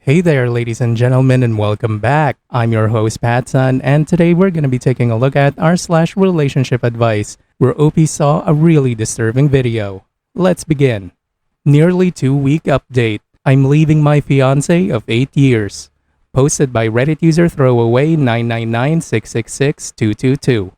Hey there, ladies and gentlemen, and welcome back. I'm your host, Patsun, and today we're going to be taking a look at r/slash relationship advice, where OP saw a really disturbing video. Let's begin. Nearly 2-week update. I'm leaving my fiancé of 8 years. Posted by Reddit user throwaway 999666222.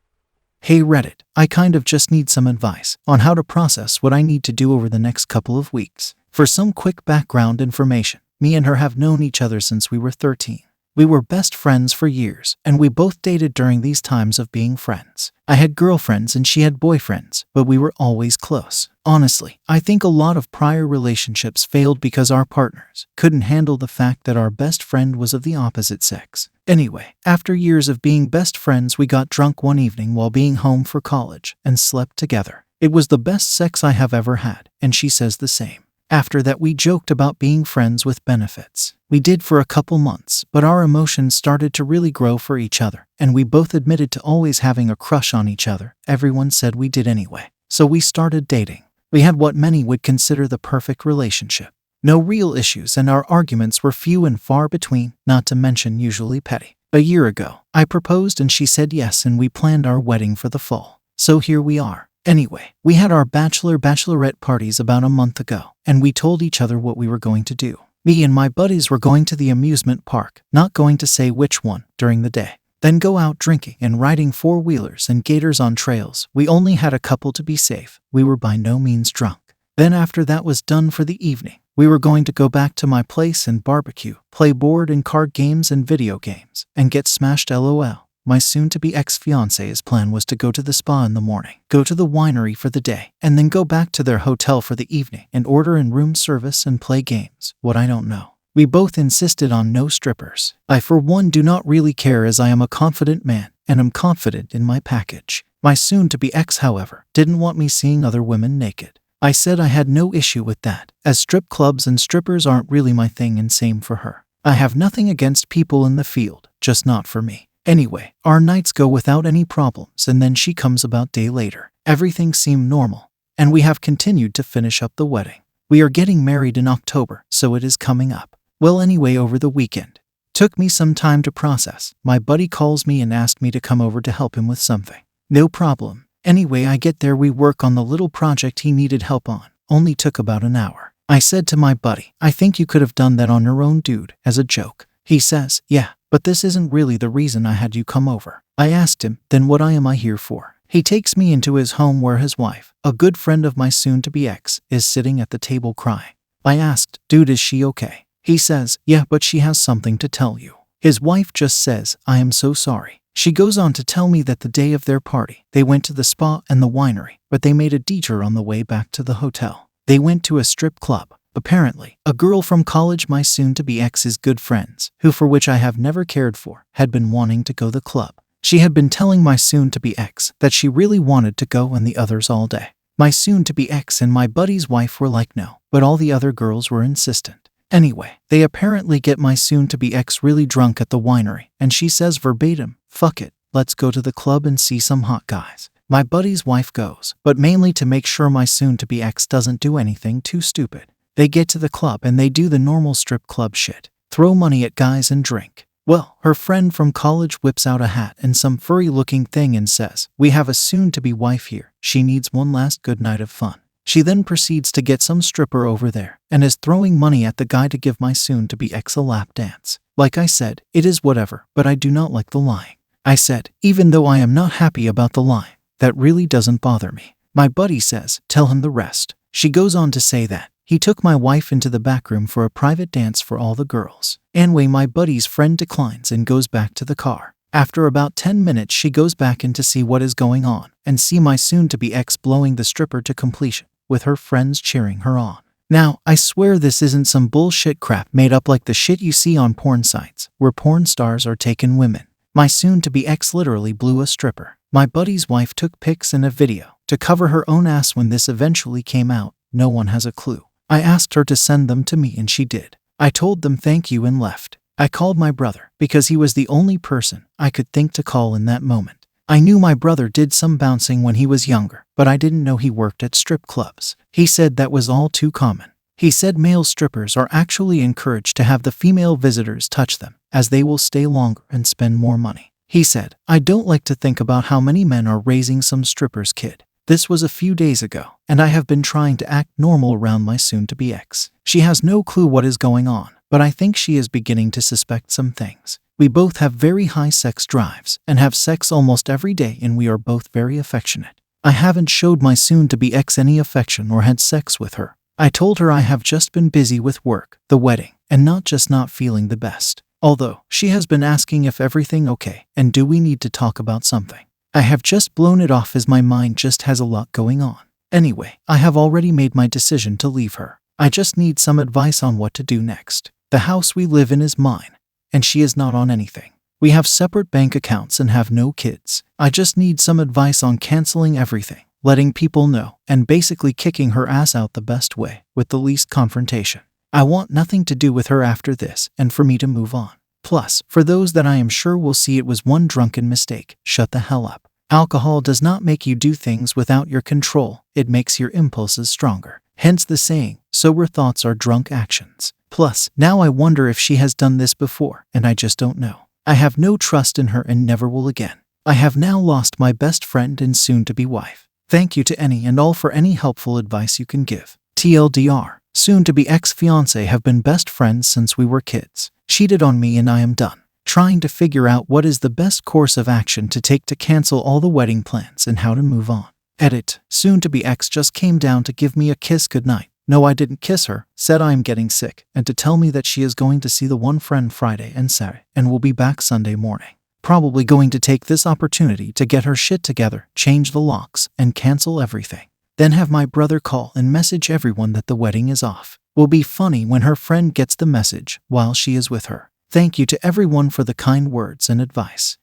Hey Reddit, I kind of just need some advice on how to process what I need to do over the next couple of weeks. For some quick background information, me and her have known each other since we were 13. We were best friends for years, and we both dated during these times of being friends. I had girlfriends and she had boyfriends, but we were always close. Honestly, I think a lot of prior relationships failed because our partners couldn't handle the fact that our best friend was of the opposite sex. Anyway, after years of being best friends, we got drunk one evening while being home for college and slept together. It was the best sex I have ever had, and she says the same. After that, we joked about being friends with benefits. We did for a couple months, but our emotions started to really grow for each other, and we both admitted to always having a crush on each other. Everyone said we did anyway. So we started dating. We had what many would consider the perfect relationship. No real issues, and our arguments were few and far between, not to mention usually petty. A year ago, I proposed and she said yes, and we planned our wedding for the fall. So here we are. Anyway, we had our bachelorette parties about a month ago, and we told each other what we were going to do. Me and my buddies were going to the amusement park, not going to say which one, during the day. Then go out drinking and riding four-wheelers and gators on trails. We only had a couple to be safe. We were by no means drunk. Then after that was done for the evening, we were going to go back to my place and barbecue, play board and card games and video games, and get smashed LOL. My soon-to-be ex-fiancé's plan was to go to the spa in the morning, go to the winery for the day, and then go back to their hotel for the evening and order in room service and play games. What I don't know. We both insisted on no strippers. I for one do not really care, as I am a confident man and am confident in my package. My soon-to-be ex, however, didn't want me seeing other women naked. I said I had no issue with that, as strip clubs and strippers aren't really my thing, and same for her. I have nothing against people in the field, just not for me. Anyway, our nights go without any problems, and then she comes about day later. Everything seemed normal, and we have continued to finish up the wedding. We are getting married in October, so it is coming up. Well, anyway, over the weekend. Took me some time to process. My buddy calls me and asked me to come over to help him with something. No problem. Anyway, I get there, we work on the little project he needed help on. Only took about an hour. I said to my buddy, I think you could have done that on your own, dude, as a joke. He says, yeah, but this isn't really the reason I had you come over. I asked him, then what am I here for? He takes me into his home where his wife, a good friend of my soon-to-be ex, is sitting at the table crying. I asked, dude, is she okay? He says, yeah, but she has something to tell you. His wife just says, I am so sorry. She goes on to tell me that the day of their party, they went to the spa and the winery, but they made a detour on the way back to the hotel. They went to a strip club. Apparently, a girl from college my soon-to-be ex's good friends, who for which I have never cared for, had been wanting to go to the club. She had been telling my soon-to-be ex that she really wanted to go, and the others all day. My soon-to-be ex and my buddy's wife were like no, but all the other girls were insistent. Anyway, they apparently get my soon-to-be ex really drunk at the winery, and she says verbatim, fuck it, let's go to the club and see some hot guys. My buddy's wife goes, but mainly to make sure my soon-to-be ex doesn't do anything too stupid. They get to the club and they do the normal strip club shit. Throw money at guys and drink. Well, her friend from college whips out a hat and some furry-looking thing and says, we have a soon-to-be wife here. She needs one last good night of fun. She then proceeds to get some stripper over there and is throwing money at the guy to give my soon-to-be ex a lap dance. Like I said, it is whatever, but I do not like the lying. I said, even though I am not happy about the lying, that really doesn't bother me. My buddy says, tell him the rest. She goes on to say that he took my wife into the back room for a private dance for all the girls. Anyway, my buddy's friend declines and goes back to the car. After about 10 minutes, she goes back in to see what is going on and see my soon-to-be ex blowing the stripper to completion, with her friends cheering her on. Now, I swear this isn't some bullshit crap made up like the shit you see on porn sites, where porn stars are taking women. My soon-to-be ex literally blew a stripper. My buddy's wife took pics and a video to cover her own ass when this eventually came out. No one has a clue. I asked her to send them to me and she did. I told them thank you and left. I called my brother because he was the only person I could think to call in that moment. I knew my brother did some bouncing when he was younger, but I didn't know he worked at strip clubs. He said that was all too common. He said male strippers are actually encouraged to have the female visitors touch them, as they will stay longer and spend more money. He said, I don't like to think about how many men are raising some stripper's kid. This was a few days ago, and I have been trying to act normal around my soon-to-be ex. She has no clue what is going on, but I think she is beginning to suspect some things. We both have very high sex drives and have sex almost every day, and we are both very affectionate. I haven't showed my soon-to-be ex any affection or had sex with her. I told her I have just been busy with work, the wedding, and not feeling the best. Although, she has been asking if everything okay and do we need to talk about something. I have just blown it off as my mind just has a lot going on. Anyway, I have already made my decision to leave her. I just need some advice on what to do next. The house we live in is mine, and she is not on anything. We have separate bank accounts and have no kids. I just need some advice on canceling everything, letting people know, and basically kicking her ass out the best way, with the least confrontation. I want nothing to do with her after this, and for me to move on. Plus, for those that I am sure will see it was one drunken mistake, shut the hell up. Alcohol does not make you do things without your control, it makes your impulses stronger. Hence the saying, sober thoughts are drunk actions. Plus, now I wonder if she has done this before, and I just don't know. I have no trust in her and never will again. I have now lost my best friend and soon-to-be wife. Thank you to any and all for any helpful advice you can give. TLDR, soon-to-be ex-fiancé have been best friends since we were kids. Cheated on me and I am done. Trying to figure out what is the best course of action to take to cancel all the wedding plans and how to move on. Edit, soon-to-be ex just came down to give me a kiss goodnight. No, I didn't kiss her, said I am getting sick, and to tell me that she is going to see the one friend Friday and Saturday, and will be back Sunday morning. Probably going to take this opportunity to get her shit together, change the locks, and cancel everything. Then have my brother call and message everyone that the wedding is off. Will be funny when her friend gets the message while she is with her. Thank you to everyone for the kind words and advice.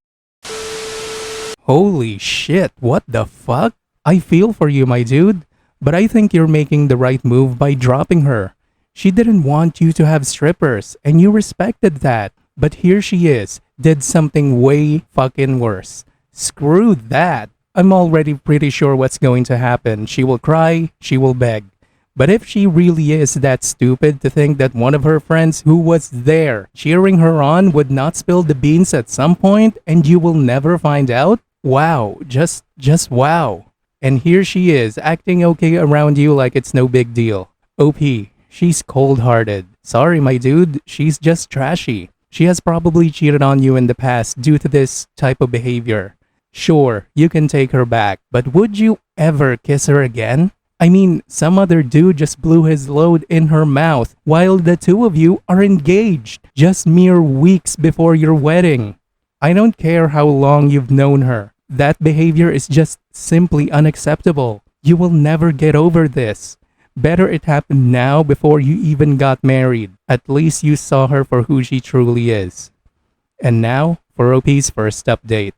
Holy shit, what the fuck? I feel for you, my dude. But I think you're making the right move by dropping her. She didn't want you to have strippers, and you respected that. But here she is, did something way fucking worse. Screw that. I'm already pretty sure what's going to happen. She will cry, she will beg. But if she really is that stupid to think that one of her friends who was there cheering her on would not spill the beans at some point and you will never find out? Wow, just wow. And here she is, acting okay around you like it's no big deal. OP, she's cold-hearted. Sorry, my dude, she's just trashy. She has probably cheated on you in the past due to this type of behavior. Sure, you can take her back, but would you ever kiss her again? I mean, some other dude just blew his load in her mouth while the two of you are engaged just mere weeks before your wedding. I don't care how long you've known her. That behavior is just simply unacceptable. You will never get over this. Better it happened now before you even got married. At least you saw her for who she truly is. And now for OP's first update.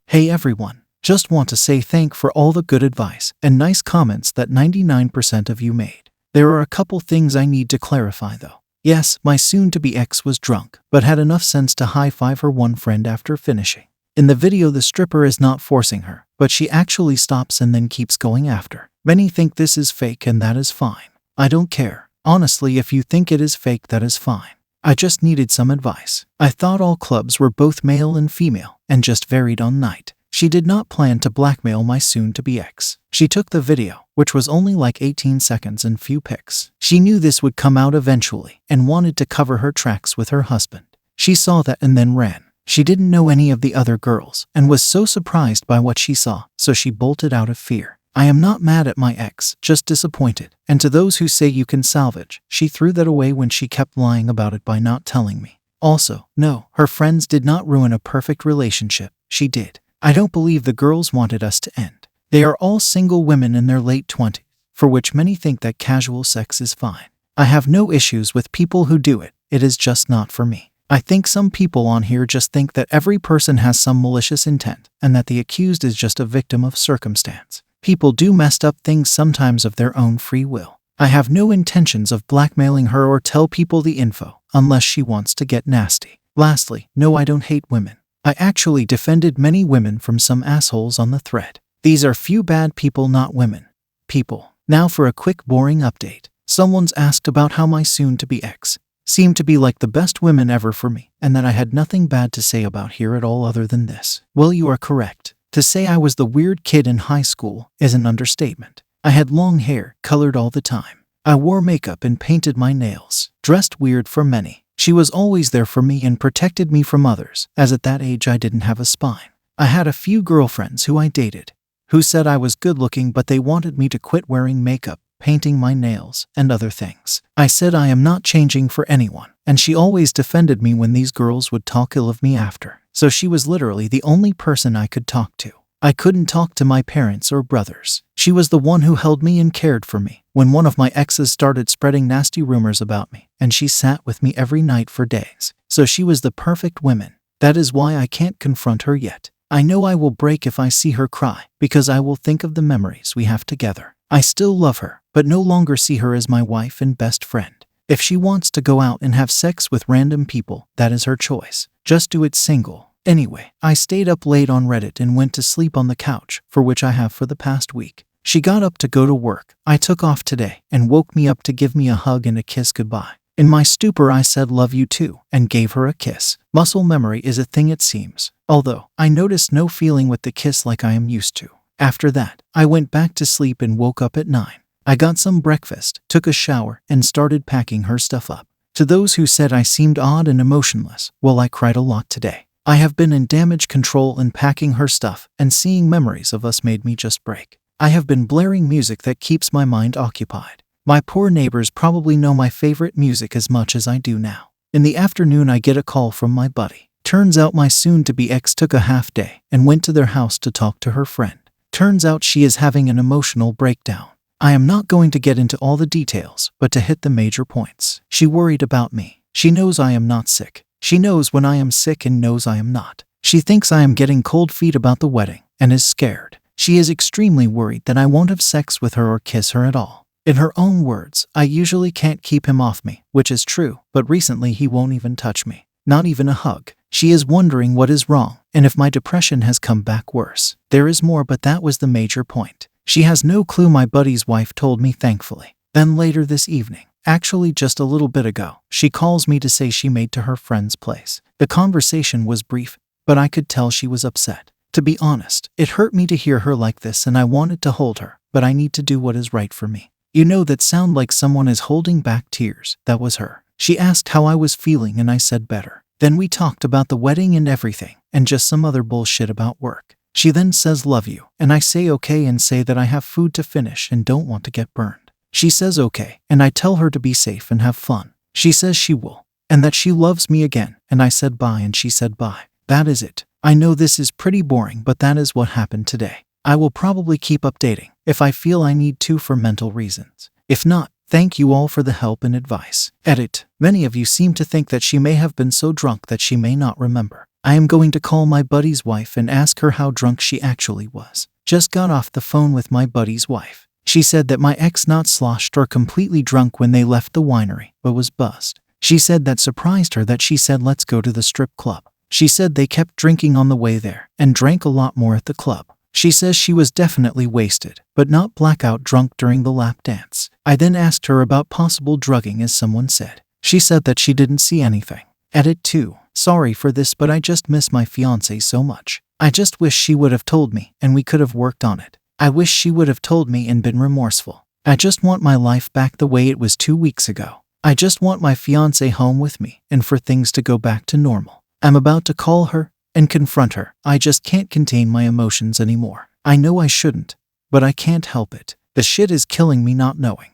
Hey everyone, just want to say thank for all the good advice and nice comments that 99% of you made. There are a couple things I need to clarify though. Yes, my soon-to-be ex was drunk, but had enough sense to high-five her one friend after finishing. In the video, the stripper is not forcing her, but she actually stops and then keeps going after. Many think this is fake and that is fine. I don't care. Honestly, if you think it is fake, that is fine. I just needed some advice. I thought all clubs were both male and female, and just varied on night. She did not plan to blackmail my soon-to-be ex. She took the video, which was only like 18 seconds and few pics. She knew this would come out eventually, and wanted to cover her tracks with her husband. She saw that and then ran. She didn't know any of the other girls, and was so surprised by what she saw, so she bolted out of fear. I am not mad at my ex, just disappointed. And to those who say you can salvage, she threw that away when she kept lying about it by not telling me. Also, no, her friends did not ruin a perfect relationship. She did. I don't believe the girls wanted us to end. They are all single women in their late 20s, for which many think that casual sex is fine. I have no issues with people who do it. It is just not for me. I think some people on here just think that every person has some malicious intent, and that the accused is just a victim of circumstance. People do messed up things sometimes of their own free will. I have no intentions of blackmailing her or tell people the info, unless she wants to get nasty. Lastly, no, I don't hate women. I actually defended many women from some assholes on the thread. These are few bad people, not women. People. Now for a quick boring update. Someone's asked about how my soon-to-be ex seemed to be like the best women ever for me, and that I had nothing bad to say about her at all other than this. Well, you are correct. To say I was the weird kid in high school is an understatement. I had long hair, colored all the time. I wore makeup and painted my nails, dressed weird for many. She was always there for me and protected me from others, as at that age I didn't have a spine. I had a few girlfriends who I dated, who said I was good looking, but they wanted me to quit wearing makeup, painting my nails, and other things. I said I am not changing for anyone, and she always defended me when these girls would talk ill of me after. So she was literally the only person I could talk to. I couldn't talk to my parents or brothers. She was the one who held me and cared for me when one of my exes started spreading nasty rumors about me, and she sat with me every night for days. So she was the perfect woman. That is why I can't confront her yet. I know I will break if I see her cry, because I will think of the memories we have together. I still love her, but no longer see her as my wife and best friend. If she wants to go out and have sex with random people, that is her choice. Just do it single. Anyway, I stayed up late on Reddit and went to sleep on the couch, for which I have for the past week. She got up to go to work. I took off today and woke me up to give me a hug and a kiss goodbye. In my stupor, I said love you too and gave her a kiss. Muscle memory is a thing, it seems, although I noticed no feeling with the kiss like I am used to. After that, I went back to sleep and woke up at 9. I got some breakfast, took a shower, and started packing her stuff up. To those who said I seemed odd and emotionless, well, I cried a lot today. I have been in damage control and packing her stuff, and seeing memories of us made me just break. I have been blaring music that keeps my mind occupied. My poor neighbors probably know my favorite music as much as I do now. In the afternoon, I get a call from my buddy. Turns out my soon-to-be ex took a half day and went to their house to talk to her friend. Turns out she is having an emotional breakdown. I am not going to get into all the details, but to hit the major points. She worried about me. She knows I am not sick. She knows when I am sick and knows I am not. She thinks I am getting cold feet about the wedding and is scared. She is extremely worried that I won't have sex with her or kiss her at all. In her own words, I usually can't keep him off me, which is true, but recently he won't even touch me. Not even a hug. She is wondering what is wrong, and if my depression has come back worse. There is more, but that was the major point. She has no clue. My buddy's wife told me, thankfully. Then later this evening, actually just a little bit ago, she calls me to say she made to her friend's place. The conversation was brief, but I could tell she was upset. To be honest, it hurt me to hear her like this, and I wanted to hold her, but I need to do what is right for me. You know that sound like someone is holding back tears? That was her. She asked how I was feeling and I said better. Then we talked about the wedding and everything, and just some other bullshit about work. She then says love you, and I say okay and say that I have food to finish and don't want to get burned. She says okay, and I tell her to be safe and have fun. She says she will, and that she loves me again, and I said bye and she said bye. That is it. I know this is pretty boring, but that is what happened today. I will probably keep updating if I feel I need to for mental reasons. If not, thank you all for the help and advice. Edit. Many of you seem to think that she may have been so drunk that she may not remember. I am going to call my buddy's wife and ask her how drunk she actually was. Just got off the phone with my buddy's wife. She said that my ex not sloshed or completely drunk when they left the winery, but was buzzed. She said that surprised her that she said let's go to the strip club. She said they kept drinking on the way there and drank a lot more at the club. She says she was definitely wasted, but not blackout drunk during the lap dance. I then asked her about possible drugging, as someone said. She said that she didn't see anything. Edit 2. Sorry for this, but I just miss my fiancé so much. I just wish she would have told me and we could have worked on it. I wish she would have told me and been remorseful. I just want my life back the way it was 2 weeks ago. I just want my fiancé home with me and for things to go back to normal. I'm about to call her and confront her. I just can't contain my emotions anymore. I know I shouldn't, but I can't help it. The shit is killing me not knowing.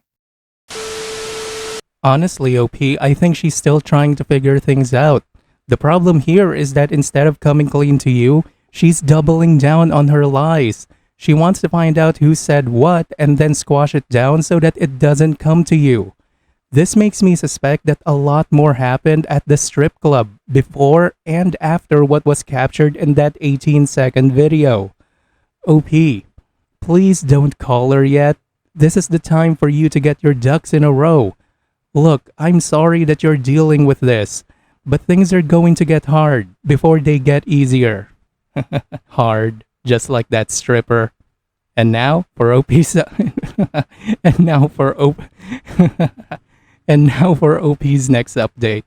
Honestly, OP, I think she's still trying to figure things out. The problem here is that instead of coming clean to you, she's doubling down on her lies. She wants to find out who said what and then squash it down so that it doesn't come to you. This makes me suspect that a lot more happened at the strip club before and after what was captured in that 18-second video. OP, please don't call her yet. This is the time for you to get your ducks in a row. Look, I'm sorry that you're dealing with this, but things are going to get hard before they get easier. Hard, just like that stripper. And now for OP's and now for OP and now for OP's next update.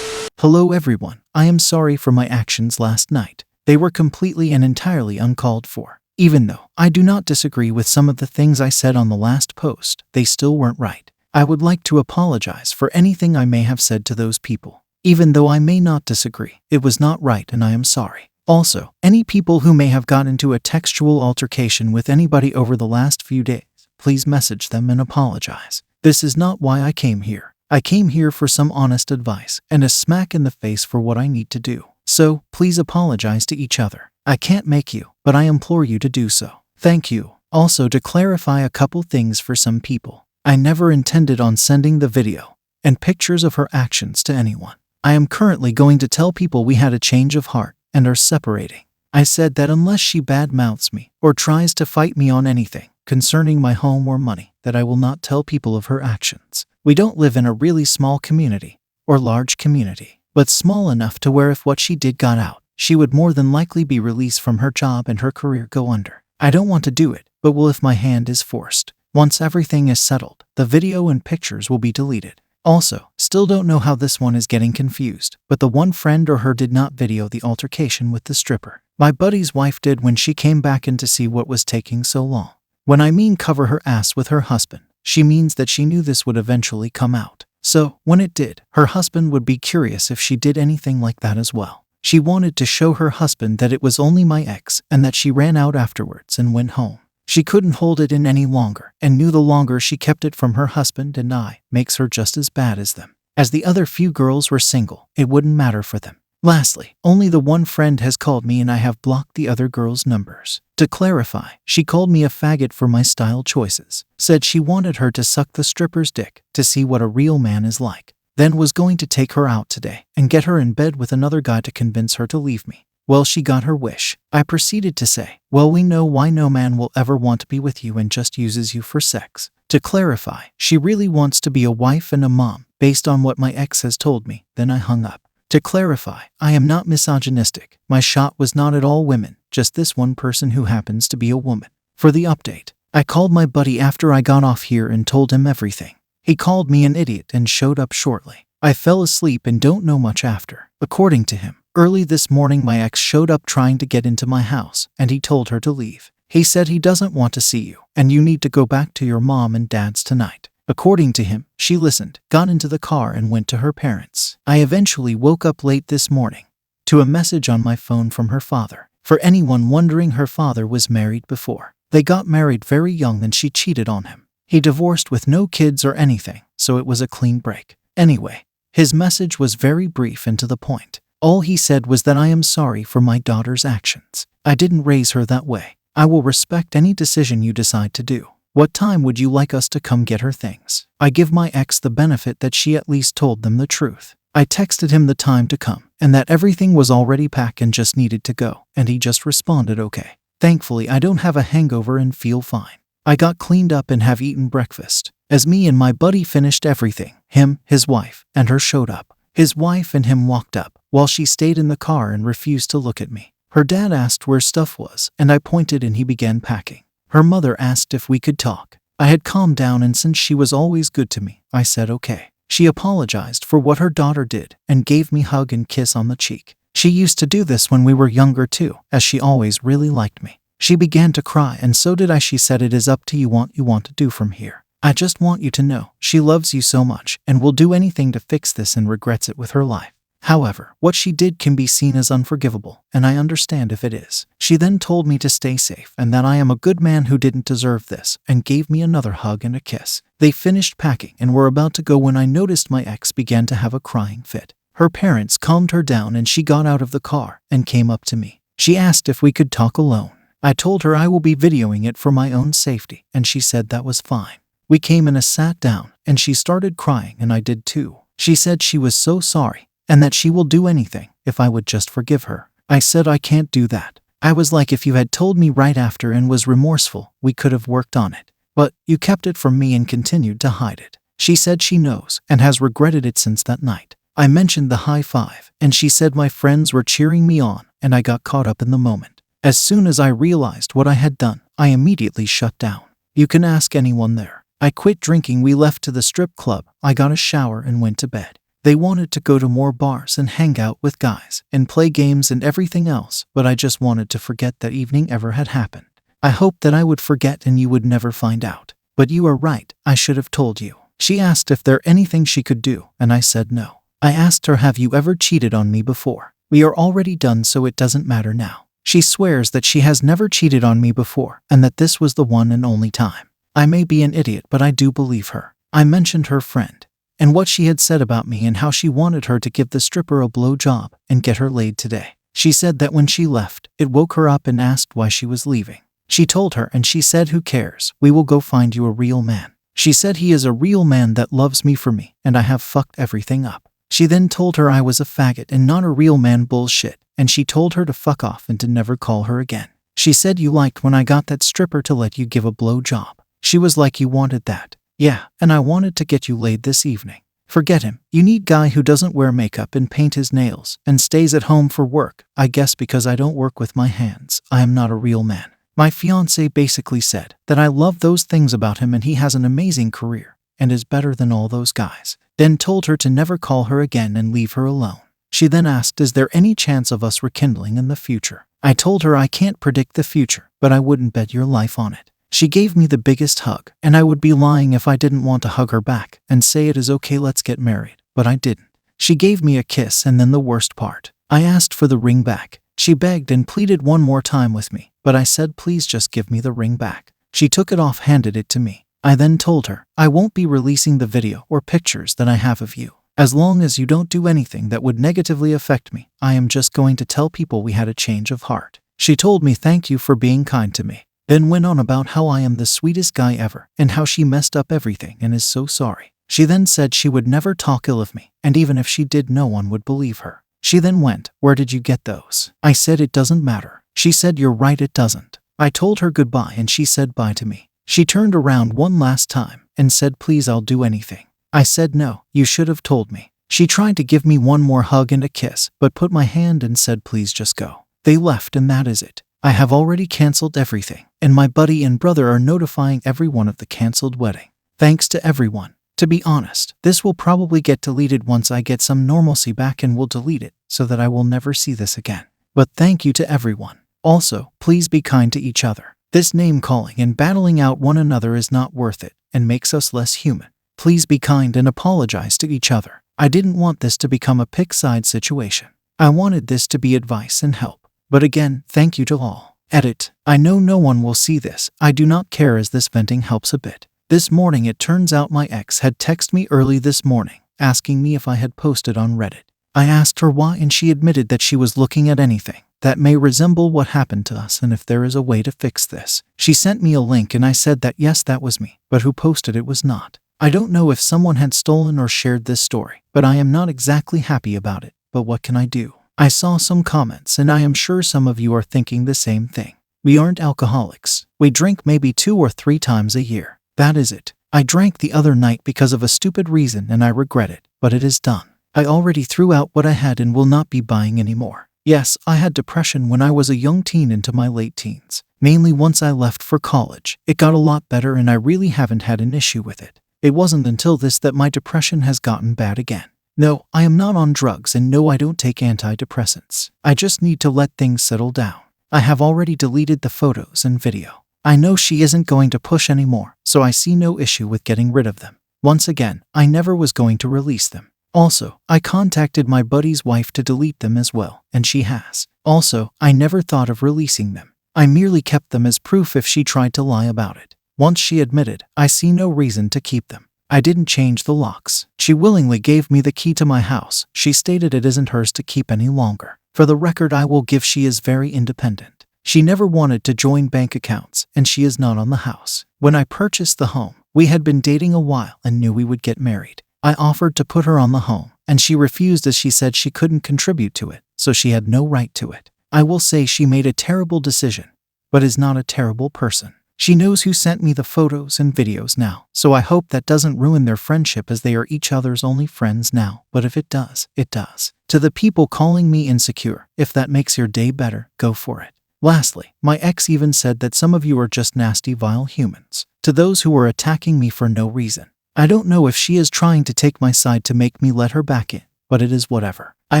Hello everyone, I am sorry for my actions last night. They were completely and entirely uncalled for. Even though I do not disagree with some of the things I said on the last post, they still weren't right. I would like to apologize for anything I may have said to those people. Even though I may not disagree, it was not right and I am sorry. Also, any people who may have got into a textual altercation with anybody over the last few days, please message them and apologize. This is not why I came here. I came here for some honest advice and a smack in the face for what I need to do. So, please apologize to each other. I can't make you, but I implore you to do so. Thank you. Also, to clarify a couple things for some people. I never intended on sending the video and pictures of her actions to anyone. I am currently going to tell people we had a change of heart and are separating. I said that unless she badmouths me or tries to fight me on anything concerning my home or money, that I will not tell people of her actions. We don't live in a really small community or large community, but small enough to where if what she did got out, she would more than likely be released from her job and her career go under. I don't want to do it, but will if my hand is forced. Once everything is settled, the video and pictures will be deleted. Also, still don't know how this one is getting confused, but the one friend or her did not video the altercation with the stripper. My buddy's wife did when she came back in to see what was taking so long. When I mean cover her ass with her husband, she means that she knew this would eventually come out. So, when it did, her husband would be curious if she did anything like that as well. She wanted to show her husband that it was only my ex and that she ran out afterwards and went home. She couldn't hold it in any longer and knew the longer she kept it from her husband and I makes her just as bad as them. As the other few girls were single, it wouldn't matter for them. Lastly, only the one friend has called me and I have blocked the other girls' numbers. To clarify, she called me a faggot for my style choices, said she wanted her to suck the stripper's dick to see what a real man is like, then was going to take her out today and get her in bed with another guy to convince her to leave me. Well, she got her wish. I proceeded to say, well, we know why no man will ever want to be with you and just uses you for sex. To clarify, she really wants to be a wife and a mom, based on what my ex has told me. Then I hung up. To clarify, I am not misogynistic. My shot was not at all women, just this one person who happens to be a woman. For the update, I called my buddy after I got off here and told him everything. He called me an idiot and showed up shortly. I fell asleep and don't know much after. According to him, early this morning my ex showed up trying to get into my house and he told her to leave. He said he doesn't want to see you and you need to go back to your mom and dad's tonight. According to him, she listened, got into the car and went to her parents. I eventually woke up late this morning to a message on my phone from her father. For anyone wondering, her father was married before. They got married very young and she cheated on him. He divorced with no kids or anything, so it was a clean break. Anyway, his message was very brief and to the point. All he said was that I am sorry for my daughter's actions. I didn't raise her that way. I will respect any decision you decide to do. What time would you like us to come get her things? I give my ex the benefit that she at least told them the truth. I texted him the time to come and that everything was already packed and just needed to go, and he just responded okay. Thankfully, I don't have a hangover and feel fine. I got cleaned up and have eaten breakfast. As me and my buddy finished everything, him, his wife, and her showed up. His wife and him walked up, while she stayed in the car and refused to look at me. Her dad asked where stuff was, and I pointed and he began packing. Her mother asked if we could talk. I had calmed down and since she was always good to me, I said okay. She apologized for what her daughter did and gave me a hug and kiss on the cheek. She used to do this when we were younger too, as she always really liked me. She began to cry and so did I. She said it is up to you what you want to do from here. I just want you to know she loves you so much and will do anything to fix this and regrets it with her life. However, what she did can be seen as unforgivable, and I understand if it is. She then told me to stay safe and that I am a good man who didn't deserve this, and gave me another hug and a kiss. They finished packing and were about to go when I noticed my ex began to have a crying fit. Her parents calmed her down and she got out of the car and came up to me. She asked if we could talk alone. I told her I will be videoing it for my own safety, and she said that was fine. We came in and sat down, and she started crying and I did too. She said she was so sorry, and that she will do anything if I would just forgive her. I said I can't do that. I was like, if you had told me right after and was remorseful, we could have worked on it. But you kept it from me and continued to hide it. She said she knows and has regretted it since that night. I mentioned the high five, and she said my friends were cheering me on, and I got caught up in the moment. As soon as I realized what I had done, I immediately shut down. You can ask anyone there. I quit drinking. We left to the strip club. I got a shower and went to bed. They wanted to go to more bars and hang out with guys and play games and everything else, but I just wanted to forget that evening ever had happened. I hoped that I would forget and you would never find out. But you are right, I should have told you. She asked if there anything she could do, and I said no. I asked her, have you ever cheated on me before? We are already done, so it doesn't matter now. She swears that she has never cheated on me before, and that this was the one and only time. I may be an idiot, but I do believe her. I mentioned her friend, and what she had said about me and how she wanted her to give the stripper a blowjob and get her laid today. She said that when she left, it woke her up and asked why she was leaving. She told her and she said, who cares? We will go find you a real man. She said he is a real man that loves me for me, and I have fucked everything up. She then told her I was a faggot and not a real man. Bullshit. And she told her to fuck off and to never call her again. She said you liked when I got that stripper to let you give a blowjob. She was like, you wanted that. Yeah, and I wanted to get you laid this evening. Forget him. You need guy who doesn't wear makeup and paint his nails and stays at home for work. I guess because I don't work with my hands, I am not a real man. My fiancé basically said that I love those things about him and he has an amazing career and is better than all those guys. Then told her to never call her again and leave her alone. She then asked, is there any chance of us rekindling in the future? I told her I can't predict the future, but I wouldn't bet your life on it. She gave me the biggest hug, and I would be lying if I didn't want to hug her back and say it is okay, let's get married, but I didn't. She gave me a kiss, and then the worst part. I asked for the ring back. She begged and pleaded one more time with me, but I said please just give me the ring back. She took it off, handed it to me. I then told her, I won't be releasing the video or pictures that I have of you. As long as you don't do anything that would negatively affect me, I am just going to tell people we had a change of heart. She told me thank you for being kind to me, then went on about how I am the sweetest guy ever and how she messed up everything and is so sorry. She then said she would never talk ill of me, and even if she did, no one would believe her. She then went, where did you get those? I said it doesn't matter. She said you're right, it doesn't. I told her goodbye and she said bye to me. She turned around one last time and said please, I'll do anything. I said no, you should have told me. She tried to give me one more hug and a kiss, but put my hand and said please just go. They left and that is it. I have already cancelled everything, and my buddy and brother are notifying everyone of the cancelled wedding. Thanks to everyone. To be honest, this will probably get deleted once I get some normalcy back, and will delete it so that I will never see this again. But thank you to everyone. Also, please be kind to each other. This name calling and battling out one another is not worth it and makes us less human. Please be kind and apologize to each other. I didn't want this to become a pick side situation. I wanted this to be advice and help. But again, thank you to all. Edit. I know no one will see this. I do not care, as this venting helps a bit. This morning it turns out my ex had texted me early this morning, asking me if I had posted on Reddit. I asked her why, and she admitted that she was looking at anything that may resemble what happened to us and if there is a way to fix this. She sent me a link and I said that yes, that was me, but who posted it was not. I don't know if someone had stolen or shared this story, but I am not exactly happy about it. But what can I do? I saw some comments and I am sure some of you are thinking the same thing. We aren't alcoholics. We drink maybe 2 or 3 times a year. That is it. I drank the other night because of a stupid reason and I regret it, but it is done. I already threw out what I had and will not be buying anymore. Yes, I had depression when I was a young teen into my late teens. Mainly once I left for college. It got a lot better and I really haven't had an issue with it. It wasn't until this that my depression has gotten bad again. No, I am not on drugs, and no, I don't take antidepressants. I just need to let things settle down. I have already deleted the photos and video. I know she isn't going to push anymore, so I see no issue with getting rid of them. Once again, I never was going to release them. Also, I contacted my buddy's wife to delete them as well, and she has. Also, I never thought of releasing them. I merely kept them as proof if she tried to lie about it. Once she admitted, I see no reason to keep them. I didn't change the locks. She willingly gave me the key to my house. She stated it isn't hers to keep any longer. For the record, I will give she is very independent. She never wanted to join bank accounts, and she is not on the house. When I purchased the home, we had been dating a while and knew we would get married. I offered to put her on the home, and she refused as she said she couldn't contribute to it, so she had no right to it. I will say she made a terrible decision, but is not a terrible person. She knows who sent me the photos and videos now, so I hope that doesn't ruin their friendship, as they are each other's only friends now, but if it does, it does. To the people calling me insecure, if that makes your day better, go for it. Lastly, my ex even said that some of you are just nasty, vile humans. To those who were attacking me for no reason. I don't know if she is trying to take my side to make me let her back in, but it is whatever. I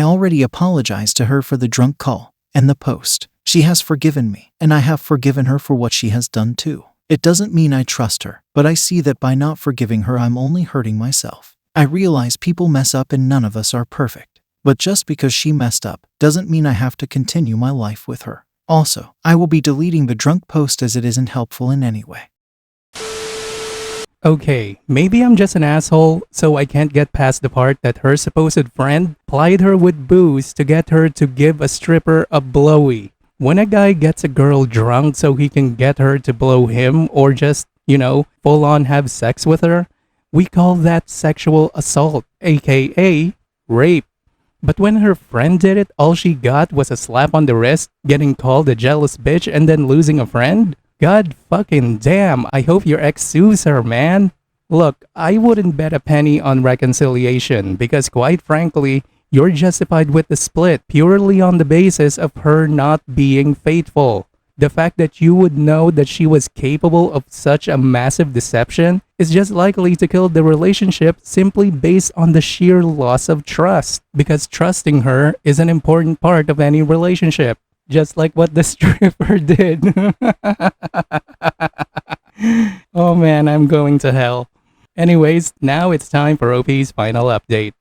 already apologized to her for the drunk call and the post. She has forgiven me, and I have forgiven her for what she has done too. It doesn't mean I trust her, but I see that by not forgiving her I'm only hurting myself. I realize people mess up and none of us are perfect. But just because she messed up doesn't mean I have to continue my life with her. Also, I will be deleting the drunk post as it isn't helpful in any way. Okay, maybe I'm just an asshole, so I can't get past the part that her supposed friend plied her with booze to get her to give a stripper a blowy. When a guy gets a girl drunk so he can get her to blow him or just, full on have sex with her, we call that sexual assault, aka rape. But when her friend did it, all she got was a slap on the wrist, getting called a jealous bitch, and then losing a friend? God fucking damn, I hope your ex sues her, man. Look, I wouldn't bet a penny on reconciliation because quite frankly, you're justified with the split purely on the basis of her not being faithful. The fact that you would know that she was capable of such a massive deception is just likely to kill the relationship simply based on the sheer loss of trust. Because trusting her is an important part of any relationship. Just like what the stripper did. Oh man, I'm going to hell. Anyways, now it's time for OP's final update.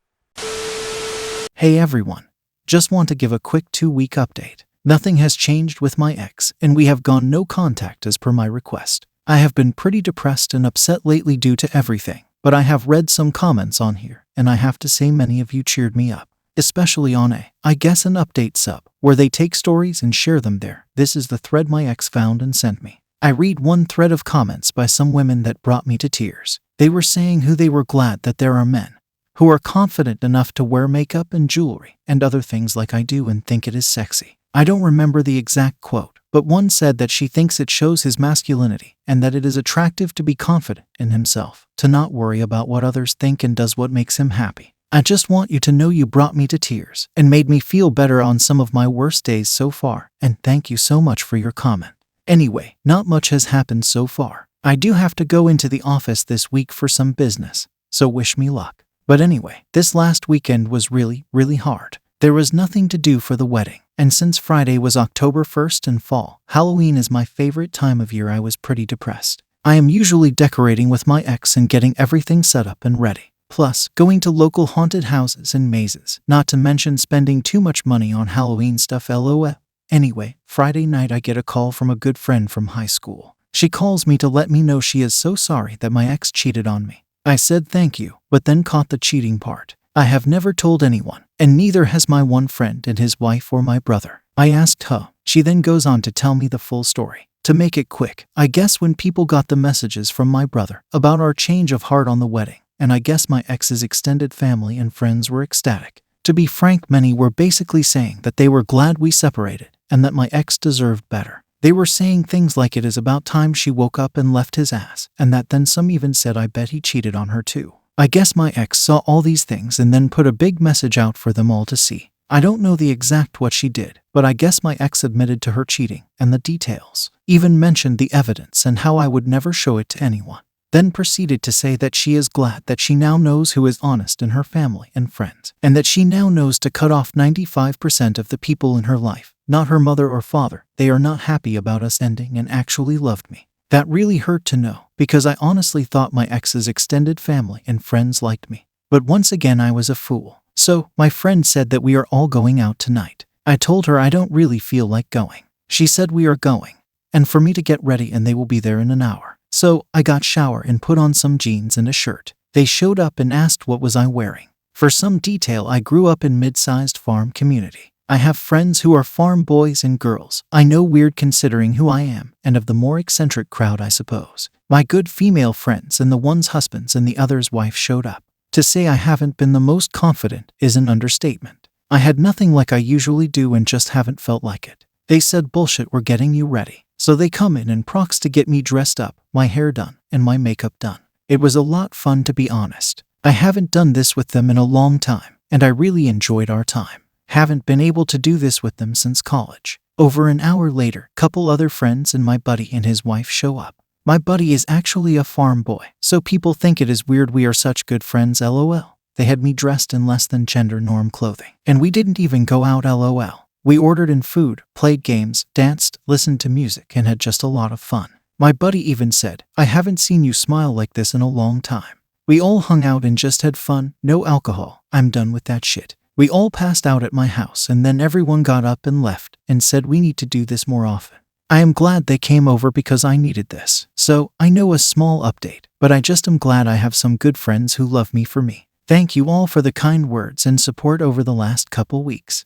Hey everyone. Just want to give a quick 2-week update. Nothing has changed with my ex, and we have gone no contact as per my request. I have been pretty depressed and upset lately due to everything, but I have read some comments on here, and I have to say many of you cheered me up. Especially on I guess an update sub, where they take stories and share them there. This is the thread my ex found and sent me. I read one thread of comments by some women that brought me to tears. They were saying who they were glad that there are men who are confident enough to wear makeup and jewelry and other things like I do and think it is sexy. I don't remember the exact quote, but one said that she thinks it shows his masculinity and that it is attractive to be confident in himself, to not worry about what others think and does what makes him happy. I just want you to know you brought me to tears and made me feel better on some of my worst days so far, and thank you so much for your comment. Anyway, not much has happened so far. I do have to go into the office this week for some business, so wish me luck. But anyway, this last weekend was really, really hard. There was nothing to do for the wedding, and since Friday was October 1st and fall, Halloween is my favorite time of year, I was pretty depressed. I am usually decorating with my ex and getting everything set up and ready. Plus, going to local haunted houses and mazes, not to mention spending too much money on Halloween stuff, lol. Anyway, Friday night I get a call from a good friend from high school. She calls me to let me know she is so sorry that my ex cheated on me. I said thank you, but then caught the cheating part. I have never told anyone, and neither has my one friend and his wife or my brother. I asked her. She then goes on to tell me the full story. To make it quick, I guess when people got the messages from my brother about our change of heart on the wedding, and I guess my ex's extended family and friends were ecstatic. To be frank, many were basically saying that they were glad we separated and that my ex deserved better. They were saying things like it is about time she woke up and left his ass, and that then some even said I bet he cheated on her too. I guess my ex saw all these things and then put a big message out for them all to see. I don't know the exact what she did, but I guess my ex admitted to her cheating and the details, even mentioned the evidence and how I would never show it to anyone. Then proceeded to say that she is glad that she now knows who is honest in her family and friends, and that she now knows to cut off 95% of the people in her life, not her mother or father. They are not happy about us ending and actually loved me. That really hurt to know, because I honestly thought my ex's extended family and friends liked me. But once again I was a fool. So, my friend said that we are all going out tonight. I told her I don't really feel like going. She said we are going, and for me to get ready and they will be there in an hour. So, I got shower and put on some jeans and a shirt. They showed up and asked what was I wearing. For some detail, I grew up in mid-sized farm community. I have friends who are farm boys and girls. I know, weird considering who I am, and of the more eccentric crowd I suppose. My good female friends and the one's husbands and the other's wife showed up. To say I haven't been the most confident is an understatement. I had nothing like I usually do and just haven't felt like it. They said bullshit, we're getting you ready. So they come in and prox to get me dressed up, my hair done, and my makeup done. It was a lot fun, to be honest. I haven't done this with them in a long time, and I really enjoyed our time. Haven't been able to do this with them since college. Over an hour later, couple other friends and my buddy and his wife show up. My buddy is actually a farm boy, so people think it is weird we are such good friends lol. They had me dressed in less than gender norm clothing, and we didn't even go out lol. We ordered in food, played games, danced, listened to music, and had just a lot of fun. My buddy even said, "I haven't seen you smile like this in a long time." We all hung out and just had fun, no alcohol. I'm done with that shit. We all passed out at my house and then everyone got up and left and said we need to do this more often. I am glad they came over because I needed this. So, I know a small update, but I just am glad I have some good friends who love me for me. Thank you all for the kind words and support over the last couple weeks.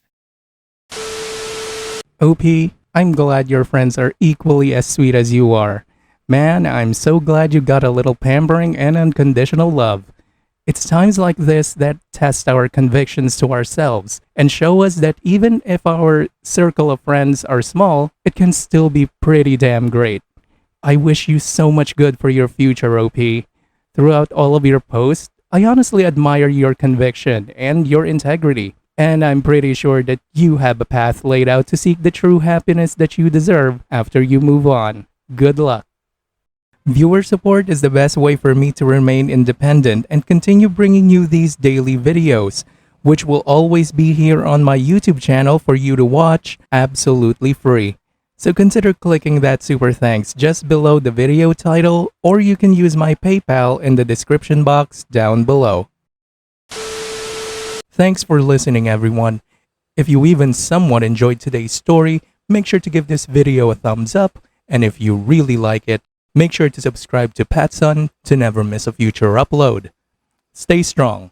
OP, I'm glad your friends are equally as sweet as you are. Man, I'm so glad you got a little pampering and unconditional love. It's times like this that test our convictions to ourselves and show us that even if our circle of friends are small, it can still be pretty damn great. I wish you so much good for your future, OP. Throughout all of your posts, I honestly admire your conviction and your integrity, and I'm pretty sure that you have a path laid out to seek the true happiness that you deserve after you move on. Good luck. Viewer support is the best way for me to remain independent and continue bringing you these daily videos, which will always be here on my YouTube channel for you to watch absolutely free. So consider clicking that super thanks just below the video title, or you can use my PayPal in the description box down below. Thanks for listening, everyone. If you even somewhat enjoyed today's story, make sure to give this video a thumbs up, and if you really like it, make sure to subscribe to PattSun to never miss a future upload. Stay strong.